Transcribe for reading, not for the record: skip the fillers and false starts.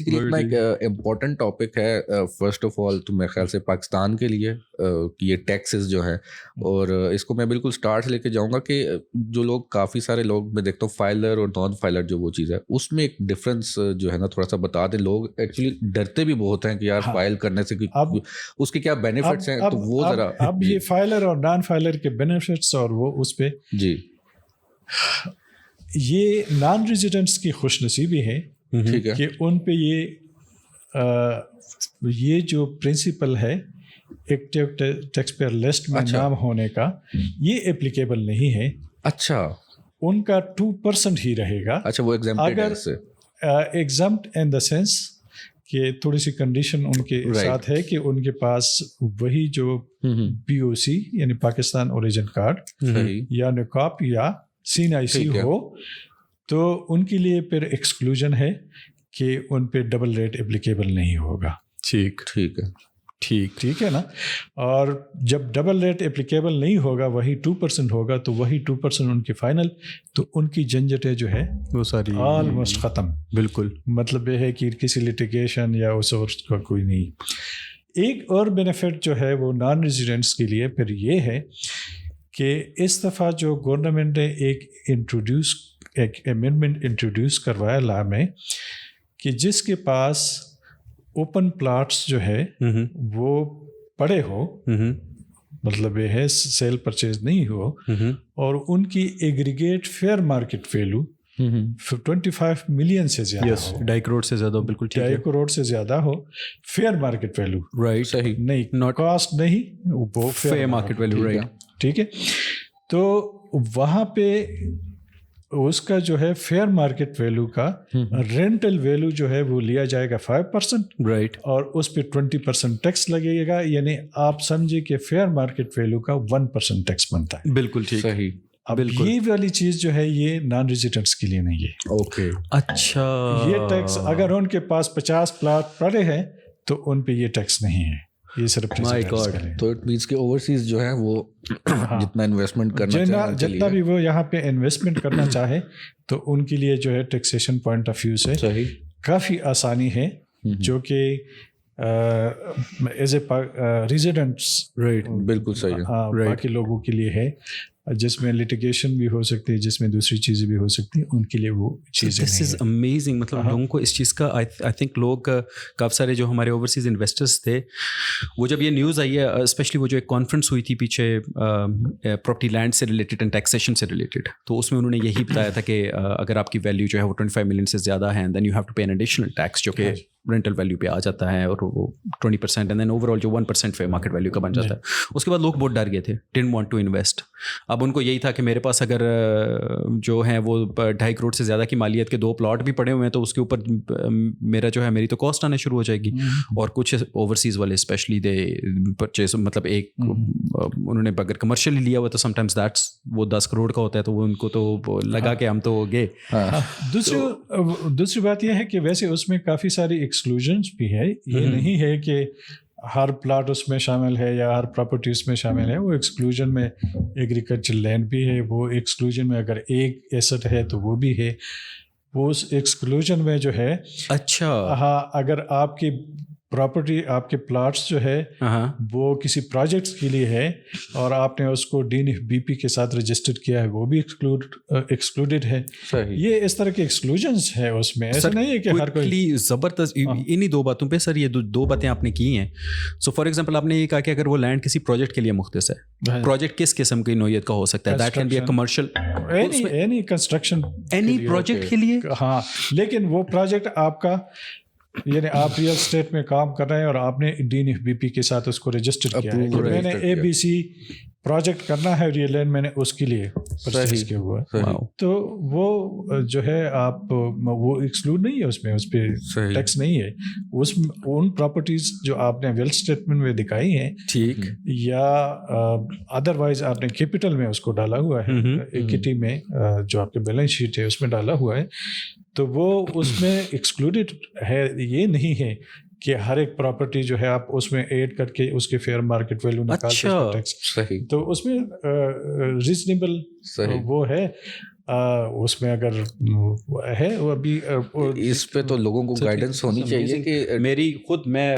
ایک important topic ہے first of all تو میرے خیال سے پاکستان کے لیے کہ یہ ٹیکسز جو ہیں, اور اس کو میں بالکل اسٹارٹ سے لے کے جاؤں گا کہ جو لوگ کافی سارے لوگ میں دیکھتا ہوں فائلر اور نان فائلر جو وہ چیز ہے اس میں ایک ڈفرینس جو ہے نا تھوڑا سا بتا دیں. لوگ ایکچولی ڈرتے بھی بہت ہیں کہ یار فائل کرنے سے اس کے کیا بینیفٹس ہیں, تو وہ ذرا اب یہ فائلر اور نان فائلر کے بینیفٹس اور وہ اس پہ جی یہ نان ریزیڈنٹس کی خوش نصیبی ہے کہ ان پہ یہ جو پرنسپل ہے ایکٹیو ٹیکس پیئر لسٹ میں نام ہونے کا یہ اپلیکیبل نہیں ہے. اچھا, ان کا 2% ہی رہے گا. اچھا, وہ اگر ایگزمپٹ ان دا سینس کہ تھوڑی سی کنڈیشن ان کے ساتھ ہے کہ ان کے پاس وہی جو پی او سی یعنی پاکستان اوریجن کارڈ یا نکاپ یا سین آئی سی ہو, تو ان کے لیے پھر ایکسکلوژن ہے کہ ان پہ ڈبل ریٹ اپلیکیبل نہیں ہوگا. ٹھیک ہے نا. اور جب ڈبل ریٹ اپلیکیبل نہیں ہوگا, وہی 2% ہوگا, تو وہی 2% ان کی فائنل, تو ان کی جھنجھٹیں جو ہے وہ ساری آلموسٹ ختم. بالکل, مطلب یہ ہے کہ کسی لٹیگیشن یا اس اور کا کوئی نہیں. ایک اور بینیفٹ جو ہے وہ نان ریزیڈنٹس کے لیے پھر یہ ہے کہ اس دفعہ جو گورنمنٹ نے ایک امینڈمنٹ انٹروڈیوس کروایا لا میں کہ جس کے پاس اوپن پلاٹس جو ہے وہ پڑے ہو, مطلب یہ ہے سیل پرچیز نہیں ہو, اور ان کی aggregate fair market value 25 million سے زیادہ ہو, 2.5 کروڑ سے زیادہ, بالکل 2.5 کروڑ سے زیادہ ہو, فیئر مارکیٹ ویلو, رائٹ, صحیح نہیں کاسٹ نہیں, وہ فیئر مارکیٹ ویلو, رائٹ, ٹھیک ہے. تو وہاں پہ اس کا جو ہے فیئر مارکیٹ ویلو کا رینٹل ویلو جو ہے وہ لیا جائے گا 5%, رائٹ, اور اس پہ 20% ٹیکس لگے گا. یعنی آپ سمجھے کہ فیئر مارکیٹ ویلو کا 1% ٹیکس بنتا ہے. بالکل ٹھیک, صحیح. اب یہ والی چیز جو ہے یہ نان ریزیڈنٹس کے لیے نہیں ہے. اوکے, اچھا, یہ ٹیکس اگر ان کے پاس 50 پلاٹ پڑے ہیں تو ان پہ یہ ٹیکس نہیں ہے, یہ صرف تو اٹ مینس کہ اوورسیز جو ہے وہ جتنا انویسٹمنٹ کرنا چاہے, جتنا بھی وہ یہاا پہ انویسٹمنٹ کرنا چاہے تو ان کے لیے جو ہے ٹیکسیشن پوائنٹ آف ویو سے کافی آسانی ہے, جو کہ ایز اے ریزیڈنٹس رائٹ, بالکل صحیح, باقی لوگوں کے لیے ہے جس میں لٹیگیشن بھی ہو سکتی ہے, جس میں دوسری چیزیں بھی ہو سکتی ہیں, ان کے لیے وہ چیزیں دس از امیزنگ. مطلب لوگوں کو اس چیز کا آئی تھنک لوگ کافی سارے جو ہمارے اوورسیز انویسٹرس تھے, وہ جب یہ نیوز آئی ہے, اسپیشلی وہ جو ایک کانفرنس ہوئی تھی پیچھے پراپرٹی لینڈ سے ریلیٹڈ اینڈ ٹیکسیشن سے ریلیٹڈ, تو اس میں انہوں نے یہی بتایا تھا کہ اگر آپ کی ویلیو جو ہے وہ 25 ملین سے زیادہ ہے, then you have to pay an additional tax جو کہ رینٹل ویلیو پہ آ جاتا ہے, اور وہ 20% اینڈ دین اوور آل جو 1% فیئر مارکیٹ ویلیو کا بن جاتا ہے. اس کے بعد لوگ بہت ڈر گئے تھے, ڈنٹ وانٹ ٹو انویسٹ. اب ان کو یہی تھا کہ میرے پاس اگر جو ہیں وہ 2.5 کروڑ سے زیادہ کی مالیت کے 2 پلاٹ بھی پڑے ہوئے ہیں, تو اس کے اوپر میرا جو ہے میری تو کاسٹ آنا شروع ہو جائے گی. اور کچھ اوورسیز والے اسپیشلی دے پرچیز, مطلب ایک انہوں نے اگر کمرشلی لیا ہوا تو سم ٹائمز دیٹس وہ 10 کروڑ کا ہوتا ہے, تو وہ ان کو تو لگا کہ ہم تو گئے. دوسری بات یہ ہے کہ ویسے اس میں کافی ساری ایکسکلوژنس بھی ہے, یہ نہیں ہے کہ ہر پلاٹ اس میں شامل ہے یا ہر پراپرٹی اس میں شامل ہے. وہ ایکسکلوژن میں ایگریکلچر لینڈ بھی ہے, وہ ایکسکلوژن میں اگر ایک ایسٹ ہے تو وہ بھی ہے. وہ اس ایکسکلوژن میں جو ہے, اچھا ہاں, اگر آپ کی پراپرٹی آپ کے پلاٹس جو ہے وہ کسی پروجیکٹس کے لیے ہے اور آپ نے اس کو DNFBP کے ساتھ رجسٹر کیا ہے, وہ بھی ایکسکلوڈیڈ ہے. یہ اس طرح کے ایکسکلوژنس ہے اس میں, ایسا نہیں ہے کہ ہر کوئی. زبردست. انہی 2 باتوں پہ سر, یہ 2 باتیں آپ نے کی ہیں. سو فار ایگزامپل آپ نے یہ کہا کہ اگر وہ لینڈ کسی پروجیکٹ کے لیے مختص ہے, پروجیکٹ کس قسم کی نوعیت کا ہو سکتا ہے, that can be a commercial, any construction, any project کے لیے. ہاں, لیکن وہ پروجیکٹ آپ کا, یعنی آپ ریئل اسٹیٹ میں کام کر رہے ہیں اور آپ نے DNFBP کے ساتھ اس کو رجسٹر کیا ہے کہ میں نے ABC پروجیکٹ کرنا ہے ریئل لینڈ, میں نے اس کے لیے پرچیز کیا ہوا ہے, تو وہ جو ہے آپ وہ ایکسکلوڈ نہیں ہے اس میں, اس پہ ٹیکس نہیں ہے. اس ان پراپرٹیز جو آپ نے ویل اسٹیٹمنٹ میں دکھائی ہیں, ٹھیک, یا ادروائز آپ نے کیپٹل میں اس کو ڈالا ہوا ہے, ایکوٹی میں جو آپ کے بیلنس شیٹ ہے اس میں ڈالا ہوا ہے, تو وہ اس میں ایکسکلوڈیڈ ہے. یہ نہیں ہے کہ ہر ایک پراپرٹی جو ہے آپ اس میں ایڈ کر کے اس کے فیئر مارکیٹ ویلو نکال کے ٹیکس, تو اس میں ریزنیبل وہ ہے. اس میں اگر ہے وہ ابھی اس پہ تو لوگوں کو گائیڈنس ہونی چاہیے کہ میری خود میں